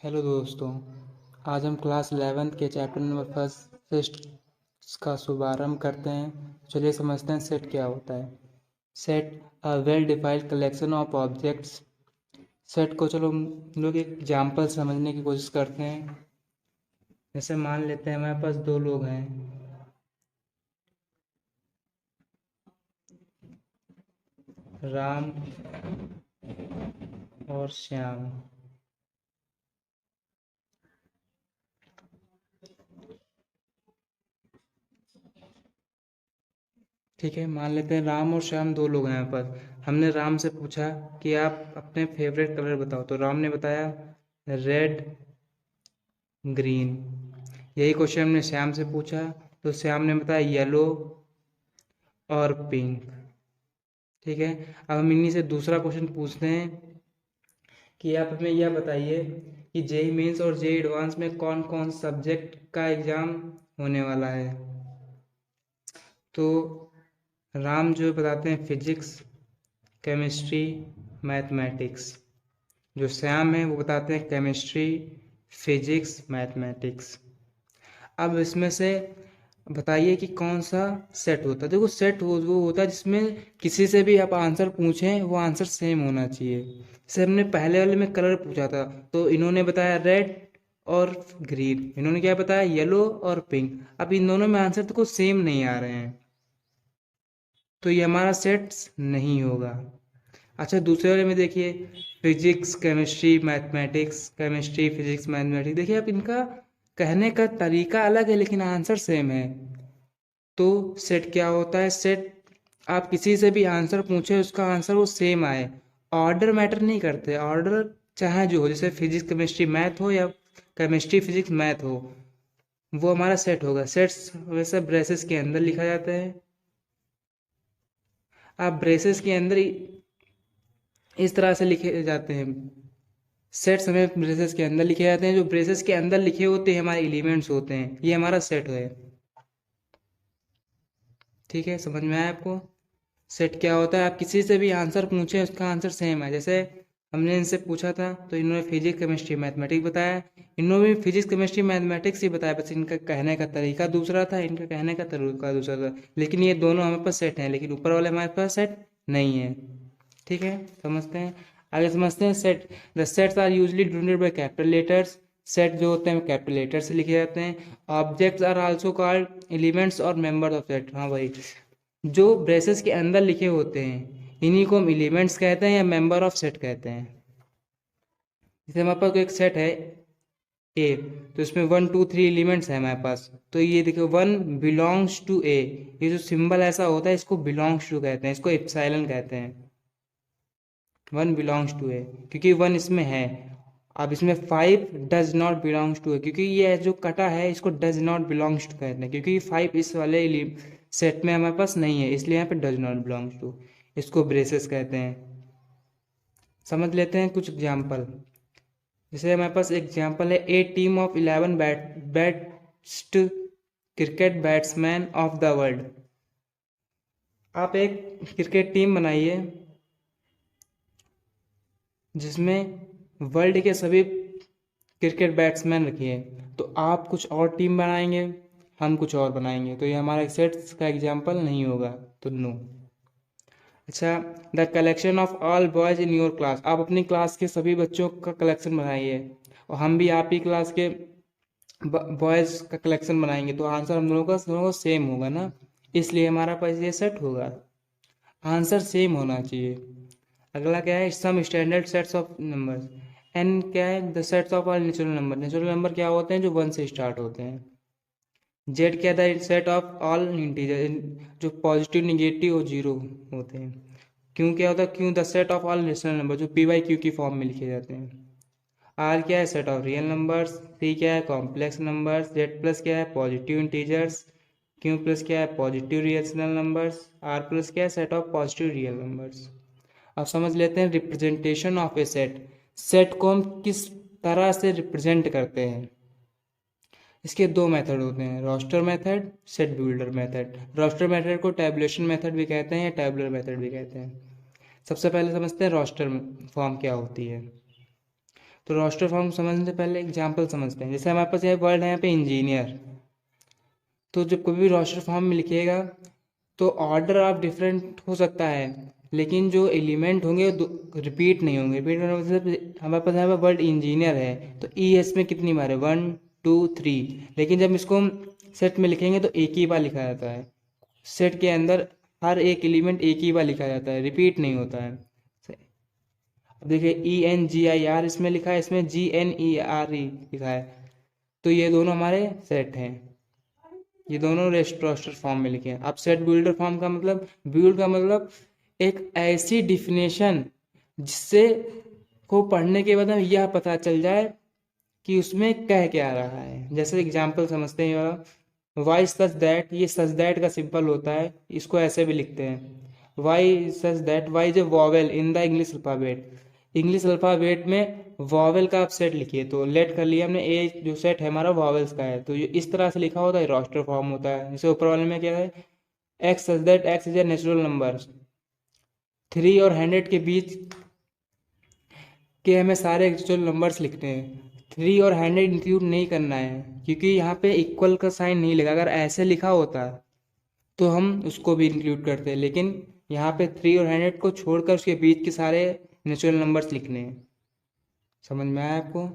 Hello दोस्तों। आज हम क्लास 11th के चैप्टर नंबर फर्स्ट सेट का शुभारंभ करते हैं। चलिए समझते हैं सेट क्या होता है। Set a well defined collection of objects. Set को चलो हम लोग एक एग्जाम्पल समझने की कोशिश करते हैं। जैसे मान लेते हैं हमारे पास दो लोग हैं, राम और श्याम। ठीक है, मान लेते हैं राम और श्याम दो लोग हैं यहाँ पर। हमने राम से पूछा कि आप अपने फेवरेट कलर बताओ, तो राम ने बताया रेड, ग्रीन। यही क्वेश्चन हमने श्याम से पूछा, तो श्याम ने बताया येलो और पिंक। ठीक है, अब हम इन्हीं से दूसरा क्वेश्चन पूछते हैं कि आप हमें यह बताइए कि जेई मेंस और जेई एडवांस में कौन कौन सब्जेक्ट का एग्ज़ाम होने वाला है। तो राम जो बताते हैं फिजिक्स, केमिस्ट्री, मैथमेटिक्स। जो श्याम है वो बताते हैं केमिस्ट्री, फिजिक्स, मैथमेटिक्स। अब इसमें से बताइए कि कौन सा सेट होता है। देखो सेट वो होता है जिसमें किसी से भी आप आंसर पूछें वो आंसर सेम होना चाहिए। जैसे हमने पहले वाले में कलर पूछा था, तो इन्होंने बताया रेड और ग्रीन, इन्होंने क्या बताया येलो और पिंक। अब इन दोनों में आंसर तो कुछ सेम नहीं आ रहे हैं, तो ये हमारा सेट नहीं होगा। अच्छा, दूसरे वाले में देखिए physics, chemistry, mathematics, chemistry, physics, mathematics. देखिए अब इनका कहने का तरीका अलग है लेकिन आंसर सेम है। तो सेट क्या होता है? सेट आप किसी से भी आंसर पूछे उसका आंसर वो सेम आए। ऑर्डर मैटर नहीं करते, ऑर्डर चाहे जो हो, जैसे फिजिक्स केमिस्ट्री मैथ हो या केमिस्ट्री फिजिक्स मैथ हो, वो हमारा सेट होगा। सेट्स वैसे ब्रेसेस के अंदर लिखा जाता है। आप ब्रेसेस के अंदर इस तरह से लिखे जाते हैं। सेट्स हमें ब्रेसेस के अंदर लिखे जाते हैं। जो ब्रेसेस के अंदर लिखे होते हैं हमारे एलिमेंट्स होते हैं, ये हमारा सेट है। ठीक है, समझ में आया आपको? सेट क्या होता है? आप किसी से भी आंसर पूछें उसका आंसर सेम है। जैसे हमने इनसे पूछा था तो इन्होंने फिजिक्स केमिस्ट्री मैथमेटिक्स बताया, इन्होंने भी फिजिक्स केमिस्ट्री मैथमेटिक्स ही बताया, बस इनका कहने का तरीका दूसरा था, इनका कहने का तरीका दूसरा था। लेकिन ये दोनों हमारे पास सेट हैं, लेकिन ऊपर वाले हमारे पास सेट नहीं है। ठीक है, समझते हैं। आगे समझते हैं set. The sets are usually denoted by capital letters. Set जो होते हैं कैपिटल लेटर से लिखे जाते हैं। Objects are also called elements और मेंबर्स ऑफ सेट। हाँ भाई, जो ब्रेसेस के अंदर लिखे होते हैं इन्हीं को हम एलिमेंट्स कहते हैं या मेंबर ऑफ सेट कहते हैं। जैसे हमारे पास एक सेट है ए, तो इसमें 1 2 3 एलिमेंट्स है हमारे पास। तो ये देखो 1 बिलोंग्स टू ए, ये जो सिंबल ऐसा होता है इसको बिलोंग्स टू कहते हैं, इसको एप्सिलॉन कहते हैं। 1 बिलोंग्स टू ए क्योंकि 1 इसमें है। अब इसमें 5 डज नॉट बिलोंग्स टू ए, क्योंकि ये जो कटा है इसको डज नॉट बिलोंग्स टू कहते हैं, क्योंकि 5 इस वाले सेट में हमारे पास नहीं है, इसलिए यहाँ पे डज नॉट बिलोंग्स टू, इसको ब्रेसेस कहते हैं। समझ लेते हैं कुछ एग्जाम्पल। जैसे हमारे पास एग्जाम्पल है a team of 11 best cricket batsman of the world. आप एक क्रिकेट टीम बनाइए जिसमें वर्ल्ड के सभी क्रिकेट बैट्समैन रखिए। तो आप कुछ और टीम बनाएंगे, हम कुछ और बनाएंगे, तो ये हमारा सेट्स का एग्जाम्पल नहीं होगा, तो नो। अच्छा, the collection of all boys in your class. आप अपनी क्लास के सभी बच्चों का कलेक्शन बनाइए और हम भी आप ही क्लास के बॉयज का कलेक्शन बनाएंगे, तो आंसर हम दोनों का सेम होगा ना, इसलिए हमारा पास ये सेट होगा। आंसर सेम होना चाहिए। अगला क्या है? Some standard sets of numbers. N क्या है? The sets of all natural number. Natural number क्या होते हैं? जो 1 से स्टार्ट होते हैं। जेड क्या था? सेट ऑफ ऑल इंटीजर, जो पॉजिटिव निगेटिव और जीरो होते हैं। क्यों क्या होता है? क्यों the set of all natural number, जो पी वाई क्यू की फॉर्म में लिखे जाते हैं। आर क्या है? Set of real numbers. सी क्या है? Complex numbers. जेड प्लस क्या है? Positive integers. क्यू प्लस क्या है? Positive real numbers. R plus क्या है? Set of positive real numbers. अब समझ लेते हैं representation of a set. Set को हम किस तरह से रिप्रेजेंट करते हैं। इसके दो मेथड होते हैं, roster method, set builder method. Roster method को टैबुलेशन मेथड भी कहते हैं या टैबुलर मेथड भी कहते हैं। सबसे पहले समझते हैं रोस्टर फॉर्म क्या होती है। तो रोस्टर फॉर्म समझने से पहले एग्जाम्पल समझते हैं। जैसे हमारे पास यह वर्ड है यहाँ पे इंजीनियर, तो जब कभी भी रोस्टर फॉर्म में लिखिएगा तो ऑर्डर आप डिफरेंट हो सकता है, लेकिन जो एलिमेंट होंगे वो रिपीट नहीं होंगे। रिपीट होने मतलब हमारे पास यहाँ पे वर्ड इंजीनियर है तो ई एस में कितनी बार है, 1 2 3, लेकिन जब इसको हम सेट में लिखेंगे तो एक ही बार लिखा जाता है। सेट के अंदर हर एक एलिमेंट एक ही बार लिखा जाता है, रिपीट नहीं होता है। अब देखिए ENGIR इसमें लिखा है, इसमें GNERE लिखा है, तो ये दोनों हमारे सेट हैं, ये दोनों रोस्टर फॉर्म में लिखे हैं। अब सेट बिल्डर फॉर्म का मतलब, बिल्ड का मतलब एक ऐसी डिफिनेशन जिससे को पढ़ने के बाद हमें यह पता चल जाए कि उसमें कह क्या रहा है। जैसे एग्जाम्पल समझते हैं, वाई सच दैट, ये सच दैट का सिंपल होता है, इसको ऐसे भी लिखते हैं Y such that, Y is a vowel in the English alphabet. English alphabet में वॉवेल का आप सेट लिखिए, तो लेट कर लिया हमने, ए जो सेट है हमारा वॉवेल्स का है, तो ये इस तरह से लिखा होता है, रोस्टर फॉर्म होता है। जैसे ऊपर वाले में क्या है, x such that x is a natural number. 3 और 100 के बीच के हमें सारे एक्चुअल नंबर्स लिखने हैं, 3 और 100 इंक्लूड नहीं करना है, क्योंकि यहाँ पे इक्वल का साइन नहीं लगा। अगर ऐसे लिखा होता तो हम उसको भी इंक्लूड करते, लेकिन यहाँ पे 3 और 100 को छोड़कर उसके बीच के सारे नेचुरल नंबर्स लिखने हैं। समझ में आया आपको?